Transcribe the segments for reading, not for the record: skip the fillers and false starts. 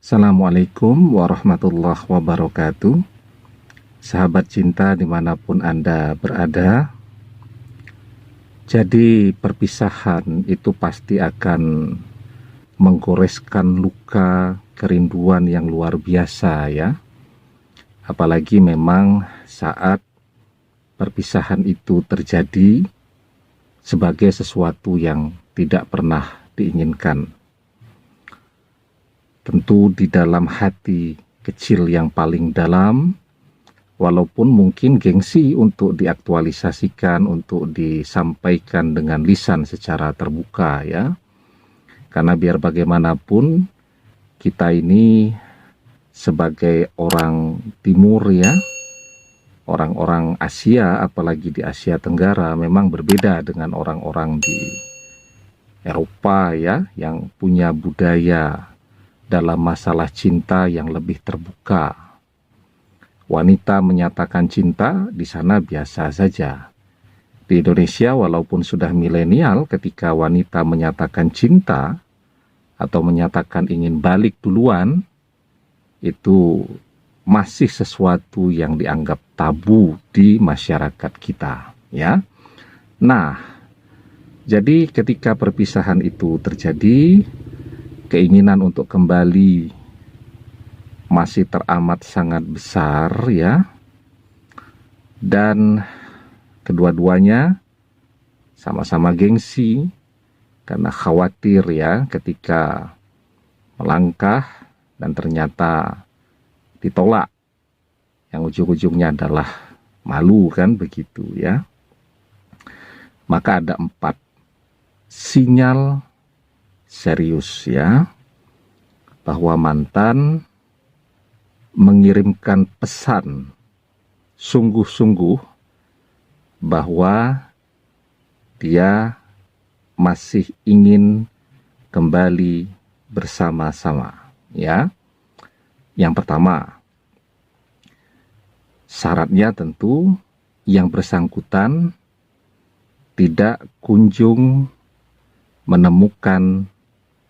Assalamualaikum warahmatullahi wabarakatuh. Sahabat cinta dimanapun Anda berada. Jadi perpisahan itu pasti akan menggoreskan luka kerinduan yang luar biasa ya. Apalagi memang saat perpisahan itu terjadi sebagai sesuatu yang tidak pernah diinginkan. Tentu di dalam hati kecil yang paling dalam, walaupun mungkin gengsi untuk diaktualisasikan, untuk disampaikan dengan lisan secara terbuka ya. Karena biar bagaimanapun kita ini sebagai orang timur ya, orang-orang Asia, apalagi di Asia Tenggara, memang berbeda dengan orang-orang di Eropa ya, yang punya budaya dalam masalah cinta yang lebih terbuka. Wanita menyatakan cinta di sana biasa saja. Di Indonesia walaupun sudah milenial, ketika wanita menyatakan cinta atau menyatakan ingin balik duluan, itu masih sesuatu yang dianggap tabu di masyarakat kita ya. Nah, jadi ketika perpisahan itu terjadi, keinginan untuk kembali masih teramat sangat besar ya. Dan kedua-duanya sama-sama gengsi karena khawatir ya ketika melangkah dan ternyata ditolak. Yang ujung-ujungnya adalah malu kan begitu ya. Maka ada 4 sinyal serius ya, bahwa mantan mengirimkan pesan sungguh-sungguh bahwa dia masih ingin kembali bersama-sama ya. Yang pertama, syaratnya tentu yang bersangkutan tidak kunjung menemukan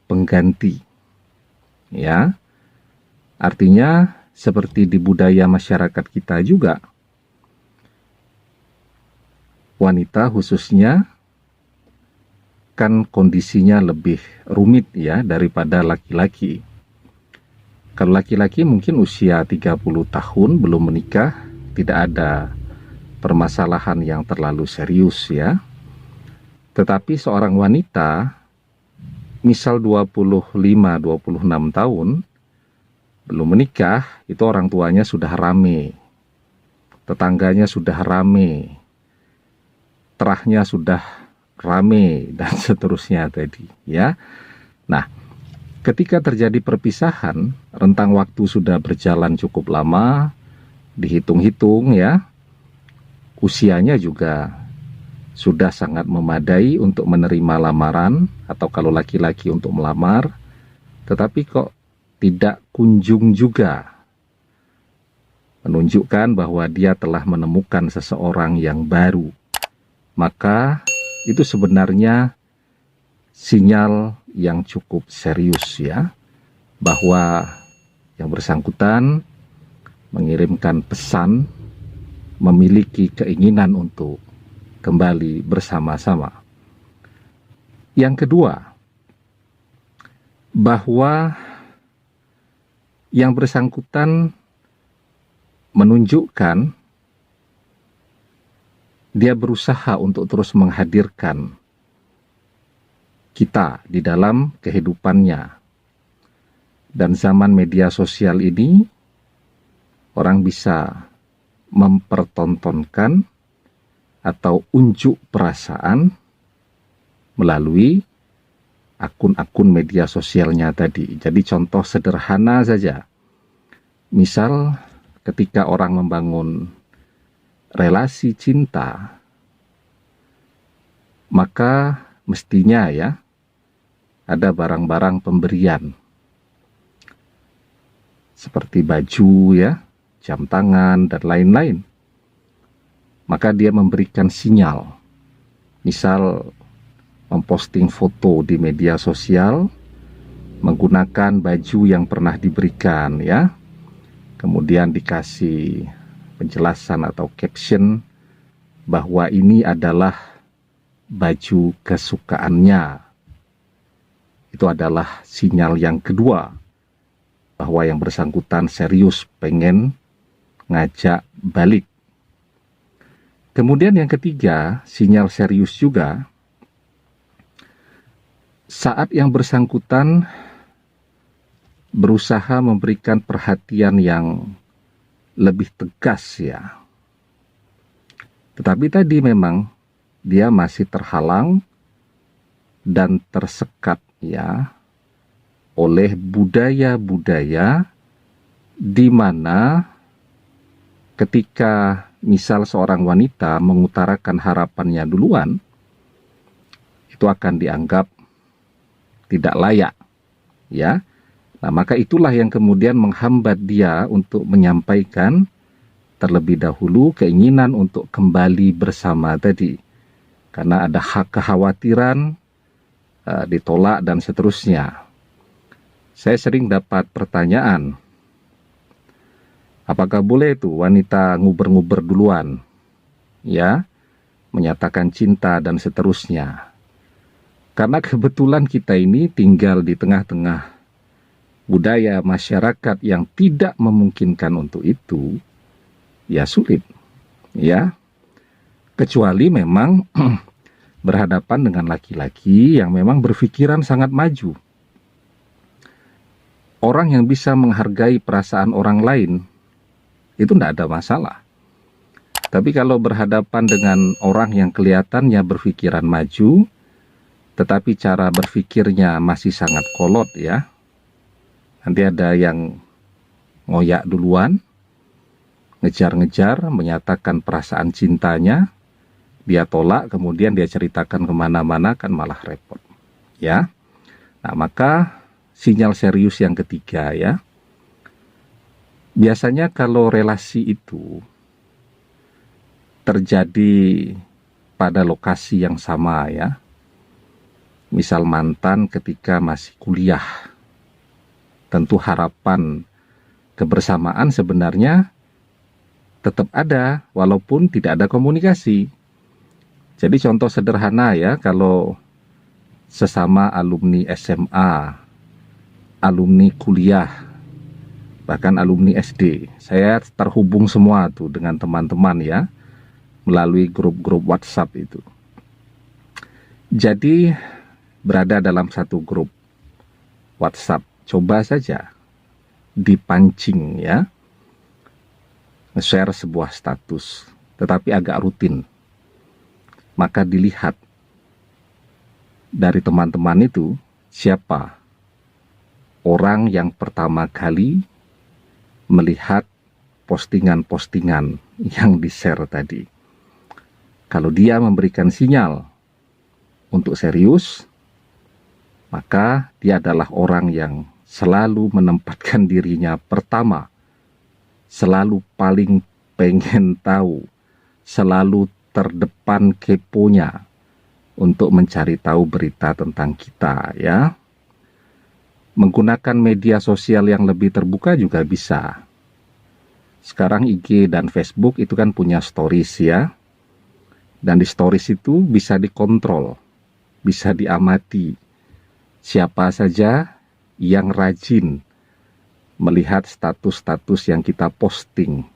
pengganti ya. Artinya seperti di budaya masyarakat kita juga, wanita khususnya kan kondisinya lebih rumit ya daripada laki-laki. Kalau laki-laki mungkin usia 30 tahun belum menikah, tidak ada permasalahan yang terlalu serius ya. Tetapi seorang wanita misal 25-26 tahun belum menikah, itu orang tuanya sudah rame, tetangganya sudah rame, terahnya sudah rame, dan seterusnya tadi ya. Nah, ketika terjadi perpisahan, rentang waktu sudah berjalan cukup lama, dihitung-hitung ya, usianya juga sudah sangat memadai untuk menerima lamaran, atau kalau laki-laki untuk melamar, tetapi kok tidak kunjung juga menunjukkan bahwa dia telah menemukan seseorang yang baru. Maka itu sebenarnya sinyal yang cukup serius ya, bahwa yang bersangkutan mengirimkan pesan, memiliki keinginan untuk kembali bersama-sama. Yang kedua, bahwa yang bersangkutan menunjukkan dia berusaha untuk terus menghadirkan kita di dalam kehidupannya. Dan zaman media sosial ini, orang bisa mempertontonkan atau unjuk perasaan melalui akun-akun media sosialnya tadi. Jadi contoh sederhana saja. Misal ketika orang membangun relasi cinta, maka mestinya ya ada barang-barang pemberian seperti baju ya, jam tangan dan lain-lain. Maka dia memberikan sinyal, misal memposting foto di media sosial menggunakan baju yang pernah diberikan ya. Kemudian dikasih penjelasan atau caption bahwa ini adalah baju kesukaannya. Itu adalah sinyal yang kedua bahwa yang bersangkutan serius pengen ngajak balik. Kemudian yang ketiga, sinyal serius juga saat yang bersangkutan berusaha memberikan perhatian yang lebih tegas ya. Tetapi tadi memang dia masih terhalang dan tersekat ya oleh budaya-budaya di mana ketika misal seorang wanita mengutarakan harapannya duluan, itu akan dianggap tidak layak ya. Nah, maka itulah yang kemudian menghambat dia untuk menyampaikan terlebih dahulu keinginan untuk kembali bersama tadi. Karena ada hak kekhawatiran, ditolak dan seterusnya. Saya sering dapat pertanyaan, apakah boleh itu wanita nguber-nguber duluan? Ya, menyatakan cinta dan seterusnya. Karena kebetulan kita ini tinggal di tengah-tengah budaya masyarakat yang tidak memungkinkan untuk itu, ya sulit, ya. Kecuali memang berhadapan dengan laki-laki yang memang berpikiran sangat maju. Orang yang bisa menghargai perasaan orang lain, itu tidak ada masalah. Tapi kalau berhadapan dengan orang yang kelihatannya berpikiran maju, tetapi cara berpikirnya masih sangat kolot ya, nanti ada yang ngoyak duluan, ngejar-ngejar, menyatakan perasaan cintanya, dia tolak, kemudian dia ceritakan kemana-mana, kan malah repot. Ya, nah maka sinyal serius yang ketiga ya, biasanya kalau relasi itu terjadi pada lokasi yang sama ya, misal mantan ketika masih kuliah, tentu harapan kebersamaan sebenarnya tetap ada walaupun tidak ada komunikasi. Jadi contoh sederhana ya, kalau sesama alumni SMA, alumni kuliah, bahkan alumni SD, saya terhubung semua tuh dengan teman-teman ya, melalui grup-grup WhatsApp itu. Jadi berada dalam satu grup WhatsApp, coba saja dipancing ya, nge-share sebuah status, tetapi agak rutin. Maka dilihat dari teman-teman itu siapa orang yang pertama kali melihat postingan-postingan yang di-share tadi. Kalau dia memberikan sinyal untuk serius, maka dia adalah orang yang selalu menempatkan dirinya pertama, selalu paling pengen tahu, selalu terdepan keponya untuk mencari tahu berita tentang kita ya. Menggunakan media sosial yang lebih terbuka juga bisa. Sekarang IG dan Facebook itu kan punya stories ya. Dan di stories itu bisa dikontrol, bisa diamati siapa saja yang rajin melihat status-status yang kita posting.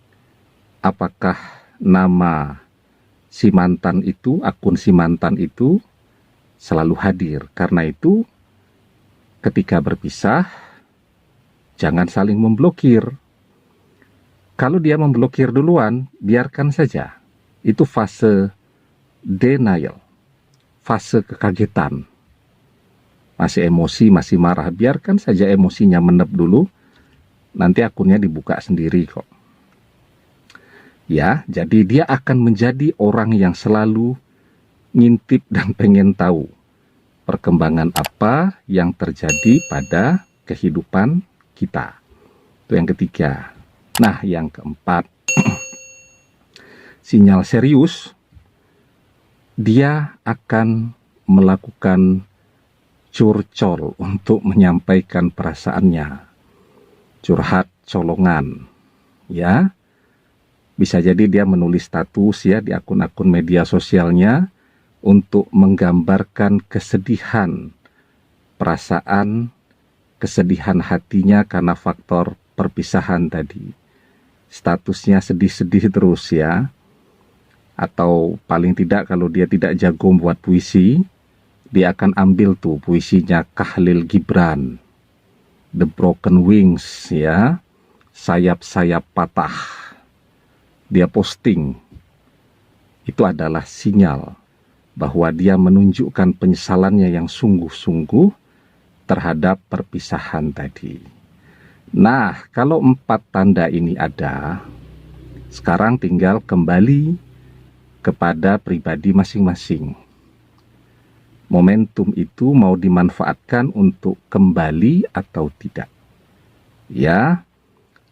Apakah nama si mantan itu, akun si mantan itu selalu hadir. Karena itu ketika berpisah, jangan saling memblokir. Kalau dia memblokir duluan, biarkan saja. Itu fase denial, fase kekagetan. Masih emosi, masih marah, biarkan saja emosinya menep dulu. Nanti akunnya dibuka sendiri kok. Ya, jadi dia akan menjadi orang yang selalu ngintip dan pengen tahu perkembangan apa yang terjadi pada kehidupan kita. Itu yang ketiga. Nah, yang keempat, sinyal serius, dia akan melakukan curcol untuk menyampaikan perasaannya, curhat colongan, ya. Bisa jadi dia menulis status ya di akun-akun media sosialnya untuk menggambarkan kesedihan, perasaan, kesedihan hatinya karena faktor perpisahan tadi. Statusnya sedih-sedih terus ya. Atau paling tidak kalau dia tidak jago buat puisi, dia akan ambil tuh puisinya Khalil Gibran, The Broken Wings ya, sayap-sayap patah. Dia posting. Itu adalah sinyal bahwa dia menunjukkan penyesalannya yang sungguh-sungguh terhadap perpisahan tadi. Nah, kalau 4 tanda ini ada, sekarang tinggal kembali kepada pribadi masing-masing. Momentum itu mau dimanfaatkan untuk kembali atau tidak. Ya,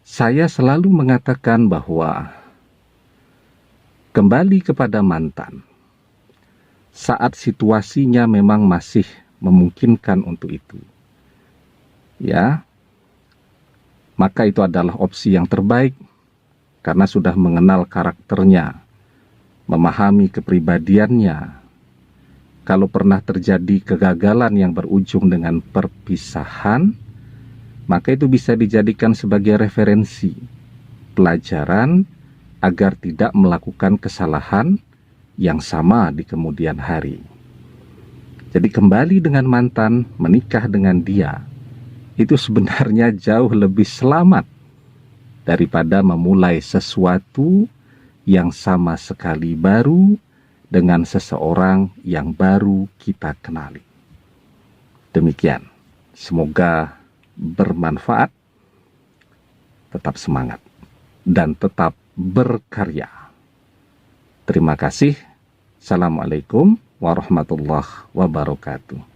saya selalu mengatakan bahwa kembali kepada mantan saat situasinya memang masih memungkinkan untuk itu. Ya, maka itu adalah opsi yang terbaik karena sudah mengenal karakternya, memahami kepribadiannya. Kalau pernah terjadi kegagalan yang berujung dengan perpisahan, maka itu bisa dijadikan sebagai referensi, pelajaran agar tidak melakukan kesalahan yang sama di kemudian hari. Jadi kembali dengan mantan, menikah dengan dia, itu sebenarnya jauh lebih selamat daripada memulai sesuatu yang sama sekali baru dengan seseorang yang baru kita kenali. Demikian, semoga bermanfaat, tetap semangat, dan tetap berkarya. Terima kasih. Assalamualaikum warahmatullahi wabarakatuh.